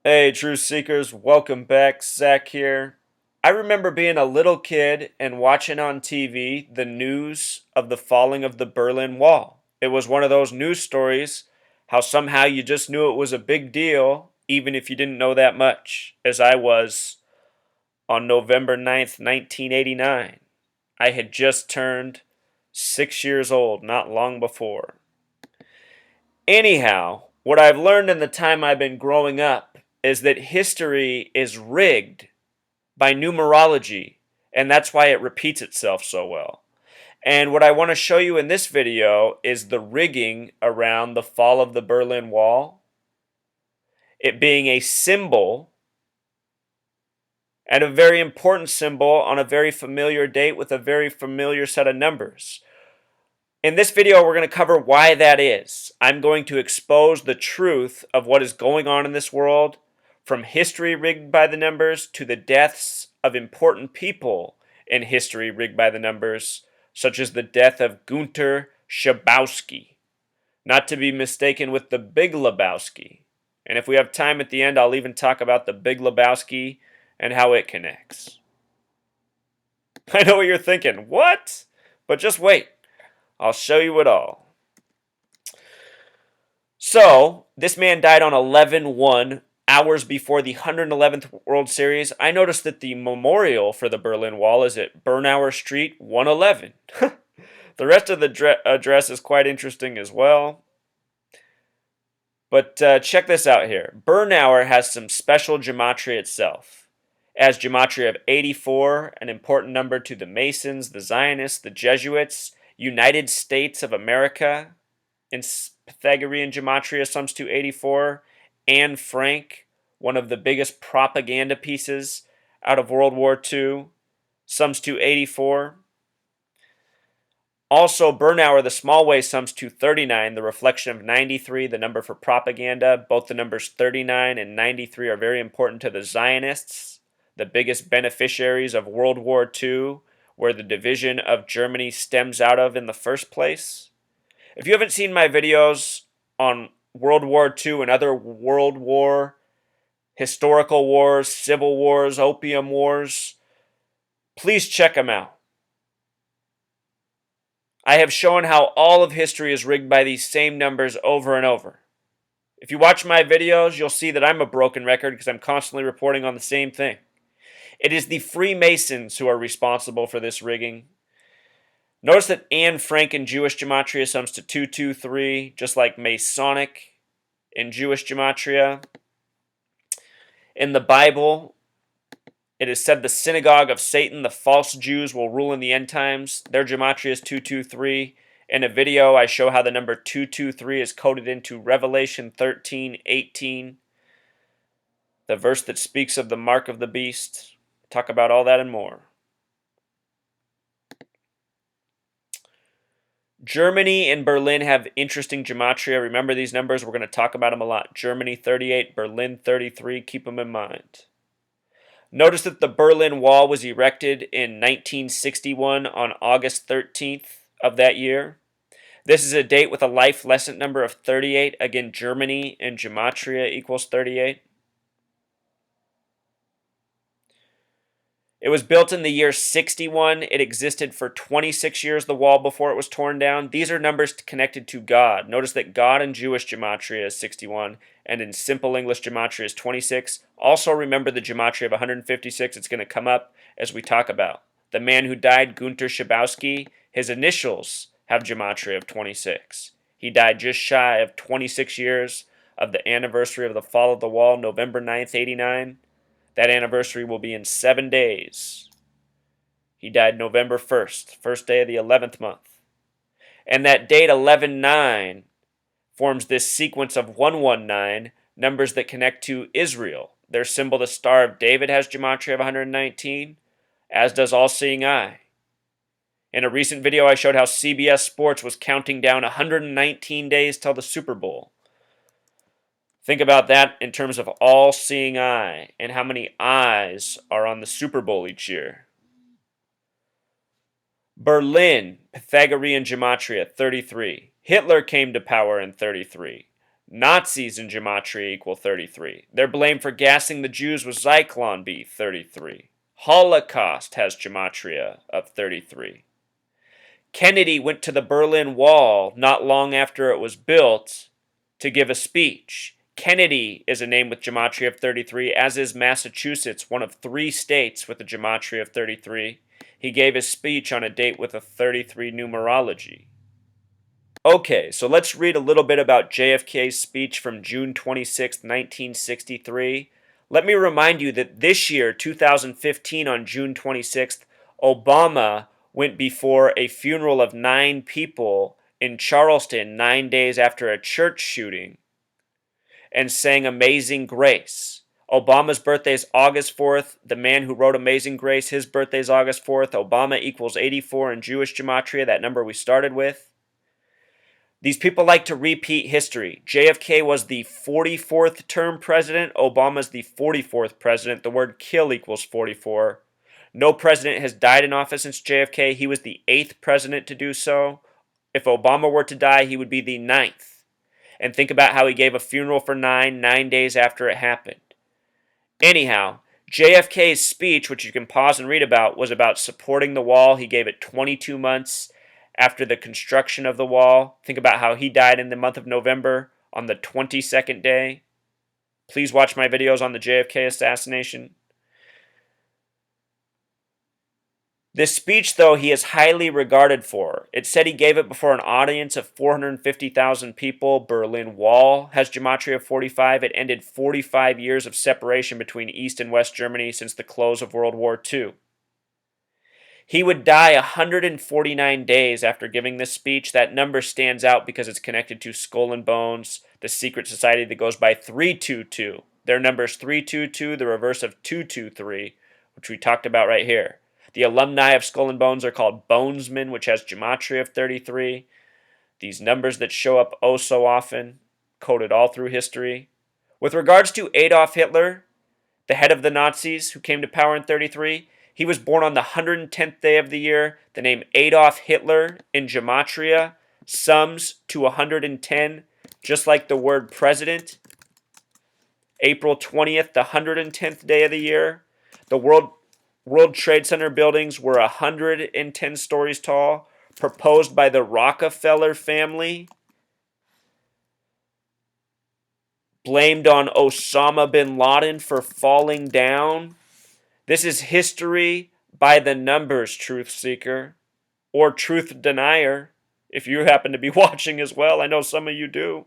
Hey, Truth Seekers, welcome back. Zach here. I remember being a little kid and watching on TV the news of the falling of the Berlin Wall. It was one of those news stories, how somehow you just knew it was a big deal, even if you didn't know that much, as I was on November 9th, 1989. I had just turned 6 years old not long before. Anyhow, what I've learned in the time I've been growing up is that history is rigged by numerology, and that's why it repeats itself so well. And what I want to show you in this video is the rigging around the fall of the Berlin Wall, it being a symbol and a very important symbol on a very familiar date with a very familiar set of numbers. In this video, we're going to cover why that is. I'm going to expose the truth of what is going on in this world, from history rigged by the numbers to the deaths of important people in history rigged by the numbers, such as the death of Guenter Schabowski, not to be mistaken with the Big Lebowski. And if we have time at the end, I'll even talk about the Big Lebowski and how it connects. I know what you're thinking. What? But just wait. I'll show you it all. So, this man died on 11/1, hours before the 111th World Series. I noticed that the memorial for the Berlin Wall is at Bernauer Street, 111. The rest of the address is quite interesting as well. But check this out here. Bernauer has some special gematria itself. It has gematria of 84, an important number to the Masons, the Zionists, the Jesuits, United States of America. In Pythagorean gematria sums to 84. Anne Frank, one of the biggest propaganda pieces out of World War II, sums to 84. Also, Bernauer, the small way, sums to 39, the reflection of 93, the number for propaganda. Both the numbers 39 and 93 are very important to the Zionists, the biggest beneficiaries of World War II, where the division of Germany stems out of in the first place. If you haven't seen my videos on World War II and other World War, historical wars, civil wars, opium wars, please check them out. I have shown how all of history is rigged by these same numbers over and over. If you watch my videos, you'll see that I'm a broken record because I'm constantly reporting on the same thing. It is the Freemasons who are responsible for this rigging. Notice that Anne Frank in Jewish gematria sums to 223, just like Masonic in Jewish gematria. In the Bible, it is said the synagogue of Satan, the false Jews, will rule in the end times. Their gematria is 223. In a video, I show how the number 223 is coded into Revelation 13:18, the verse that speaks of the mark of the beast. Talk about all that and more. Germany and Berlin have interesting gematria. Remember these numbers. We're going to talk about them a lot. Germany 38, Berlin 33. Keep them in mind. Notice that the Berlin Wall was erected in 1961 on August 13th of that year. This is a date with a life lesson number of 38. Again, Germany and gematria equals 38. It was built in the year 61. It existed for 26 years, the wall, before it was torn down. These are numbers connected to God. Notice that God in Jewish gematria is 61, and in simple English gematria is 26. Also remember the gematria of 156. It's going to come up as we talk about. The man who died, Guenter Schabowski, his initials have gematria of 26. He died just shy of 26 years of the anniversary of the fall of the wall, November 9th, 89. That anniversary will be in 7 days. He died November 1st, first day of the 11th month. And that date 11/9 forms this sequence of 119, numbers that connect to Israel. Their symbol, the Star of David, has gematria of 119, as does All Seeing Eye. In a recent video, I showed how CBS Sports was counting down 119 days till the Super Bowl. Think about that in terms of all-seeing eye and how many eyes are on the Super Bowl each year. Berlin, Pythagorean gematria, 33. Hitler came to power in 33. Nazis in gematria equal 33. They're blamed for gassing the Jews with Zyklon B, 33. Holocaust has gematria of 33. Kennedy went to the Berlin Wall not long after it was built to give a speech. Kennedy is a name with gematria of 33, as is Massachusetts, one of 3 states with a gematria of 33. He gave his speech on a date with a 33 numerology. Okay, so let's read a little bit about JFK's speech from June 26, 1963. Let me remind you that this year, 2015, on June 26th, Obama went before a funeral of 9 people in Charleston 9 days after a church shooting and sang Amazing Grace. Obama's birthday is August 4th. The man who wrote Amazing Grace, his birthday is August 4th. Obama equals 84 in Jewish gematria, that number we started with. These people like to repeat history. JFK was the 44th term president. Obama's the 44th president. The word kill equals 44. No president has died in office since JFK. He was the 8th president to do so. If Obama were to die, he would be the 9th. And think about how he gave a funeral for 9 days after it happened. Anyhow, JFK's speech, which you can pause and read about, was about supporting the wall. He gave it 22 months after the construction of the wall. Think about how he died in the month of November on the 22nd day. Please watch my videos on the JFK assassination. This speech, though, he is highly regarded for. It said he gave it before an audience of 450,000 people. Berlin Wall has gematria of 45. It ended 45 years of separation between East and West Germany since the close of World War II. He would die 149 days after giving this speech. That number stands out because it's connected to Skull and Bones, the secret society that goes by 322. Their number is 322, the reverse of 223, which we talked about right here. The alumni of Skull and Bones are called Bonesmen, which has gematria of 33. These numbers that show up oh so often, coded all through history. With regards to Adolf Hitler, the head of the Nazis who came to power in 33, he was born on the 110th day of the year. The name Adolf Hitler in gematria sums to 110, just like the word president. April 20th, the 110th day of the year. The World Trade Center buildings were 110 stories tall, proposed by the Rockefeller family, blamed on Osama bin Laden for falling down. This is history by the numbers, truth seeker, or truth denier, if you happen to be watching as well. I know some of you do.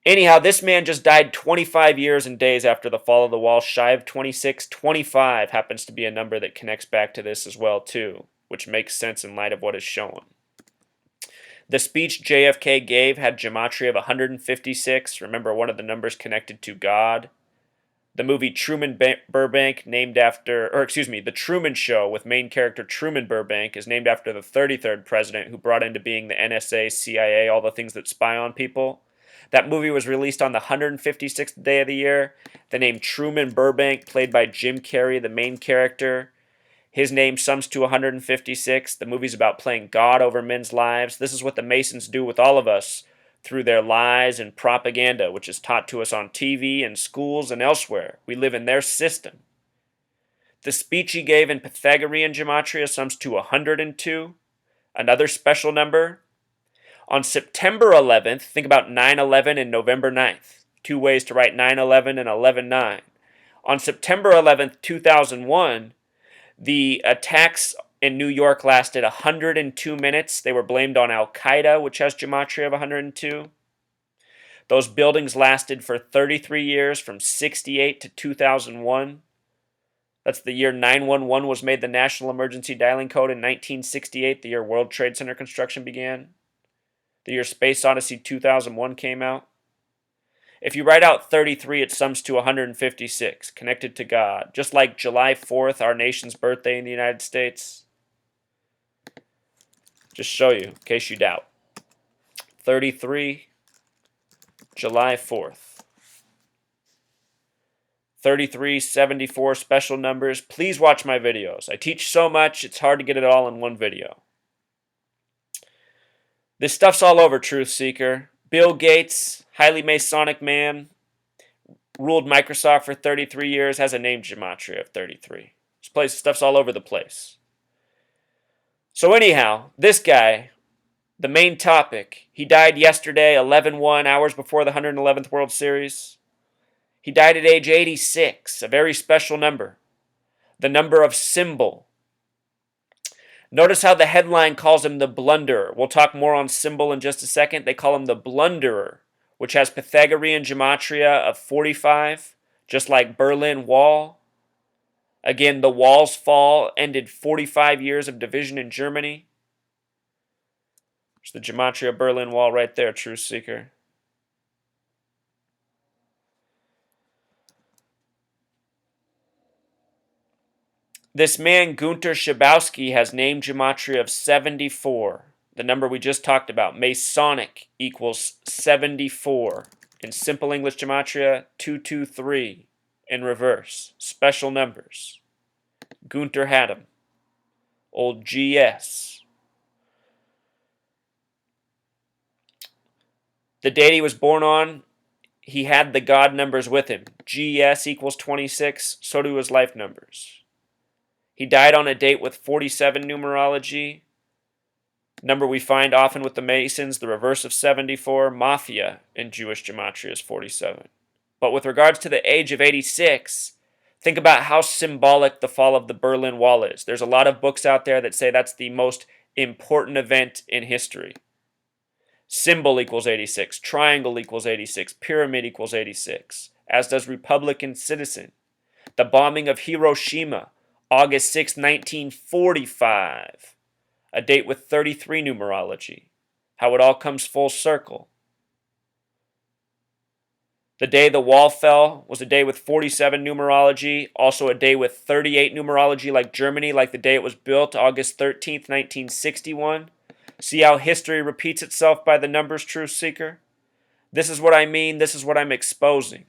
Anyhow, this man just died 25 years and days after the fall of the wall, shy of 26. 25 happens to be a number that connects back to this as well, too, which makes sense in light of what is shown. The speech JFK gave had gematria of 156. Remember, one of the numbers connected to God. The movie Burbank, The Truman Show with main character Truman Burbank, is named after the 33rd president who brought into being the NSA, CIA, all the things that spy on people. That movie was released on the 156th day of the year. The name Truman Burbank, played by Jim Carrey, the main character. His name sums to 156. The movie's about playing God over men's lives. This is what the Masons do with all of us through their lies and propaganda, which is taught to us on TV and schools and elsewhere. We live in their system. The speech he gave in Pythagorean gematria sums to 102, another special number. On September 11th, think about 9/11 and November 9th. 2 ways to write 9/11 and 11/9. On September 11th, 2001, the attacks in New York lasted 102 minutes. They were blamed on Al-Qaeda, which has gematria of 102. Those buildings lasted for 33 years, from 68 to 2001. That's the year 911 was made the National Emergency Dialing Code in 1968, the year World Trade Center construction began. The year Space Odyssey 2001 came out. If you write out 33, it sums to 156, connected to God. Just like July 4th, our nation's birthday in the United States. Just show you, in case you doubt. 33, July 4th. 33, 74 special numbers. Please watch my videos. I teach so much, it's hard to get it all in one video. This stuff's all over, Truth Seeker. Bill Gates, highly Masonic man, ruled Microsoft for 33 years, has a name gematria of 33. This stuff's all over the place. So anyhow, this guy, the main topic, he died yesterday, 11/1, hours before the 111th World Series. He died at age 86, a very special number. The number of symbol. Notice how the headline calls him the blunderer. We'll talk more on symbol in just a second. They call him the blunderer, which has Pythagorean gematria of 45, just like Berlin Wall. Again, the wall's fall ended 45 years of division in Germany. There's the gematria of Berlin Wall right there, Truth Seeker. This man, Guenter Schabowski, has name gematria of 74. The number we just talked about. Masonic equals 74. In simple English gematria, 223. In reverse. Special numbers. Guenter had them. Old GS. The date he was born on, he had the God numbers with him. GS equals 26. So do his life numbers. He died on a date with 47 numerology. Number we find often with the Masons, the reverse of 74. Mafia in Jewish gematria is 47. But with regards to the age of 86, think about how symbolic the fall of the Berlin Wall is. There's a lot of books out there that say that's the most important event in history. Symbol equals 86. Triangle equals 86. Pyramid equals 86. As does Republican Citizen. The bombing of Hiroshima, August 6, 1945. A date with 33 numerology. How it all comes full circle. The day the wall fell was a day with 47 numerology. Also a day with 38 numerology like Germany, like the day it was built, August 13th, 1961. See how history repeats itself by the numbers, Truth Seeker? This is what I mean. This is what I'm exposing.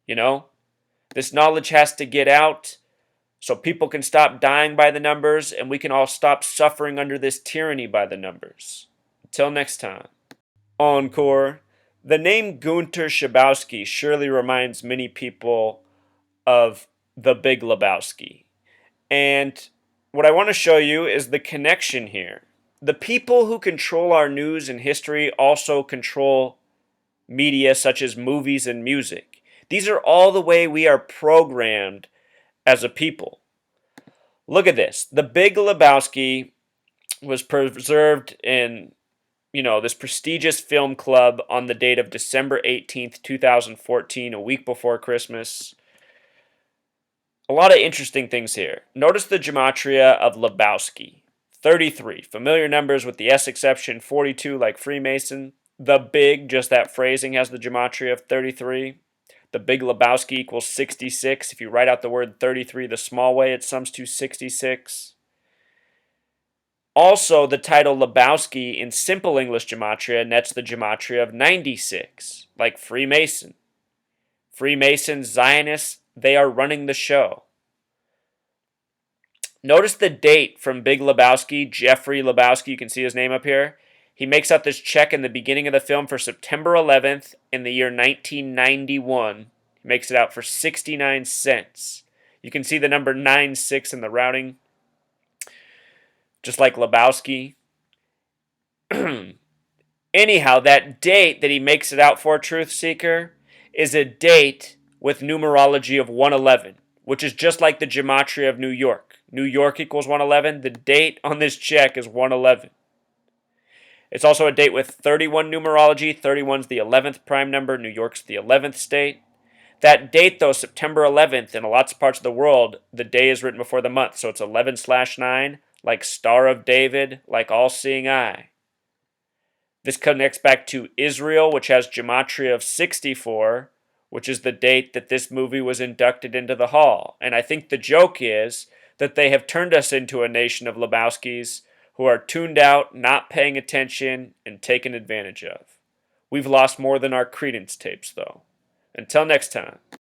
You know? This knowledge has to get out so people can stop dying by the numbers and we can all stop suffering under this tyranny by the numbers. Until next time. Encore. The name Guenter Schabowski surely reminds many people of the Big Lebowski. And what I want to show you is the connection here. The people who control our news and history also control media such as movies and music. These are all the way we are programmed as a people. Look at this. The Big Lebowski was preserved in, this prestigious film club on the date of December 18th, 2014, a week before Christmas. A lot of interesting things here. Notice the gematria of Lebowski. 33. Familiar numbers with the S exception. 42 like Freemason. The Big, just that phrasing, has the gematria of 33. The Big Lebowski equals 66. If you write out the word 33 the small way, it sums to 66. Also, the title Lebowski in simple English gematria nets the gematria of 96, like Freemason. Freemasons, Zionists, they are running the show. Notice the date from Big Lebowski, Jeffrey Lebowski, you can see his name up here. He makes out this check in the beginning of the film for September 11th in the year 1991. He makes it out for 69 cents. You can see the number 96 in the routing, just like Lebowski. Anyhow, that date that he makes it out for, Truth Seeker, is a date with numerology of 111, which is just like the gematria of New York. New York equals 111. The date on this check is 111. It's also a date with 31 numerology. 31's the 11th prime number. New York's the 11th state. That date, though, September 11th, in lots of parts of the world, the day is written before the month. So it's 11/9, like Star of David, like All-Seeing Eye. This connects back to Israel, which has gematria of 64, which is the date that this movie was inducted into the hall. And I think the joke is that they have turned us into a nation of Lebowskis who are tuned out, not paying attention, and taken advantage of. We've lost more than our credence tapes, though. Until next time.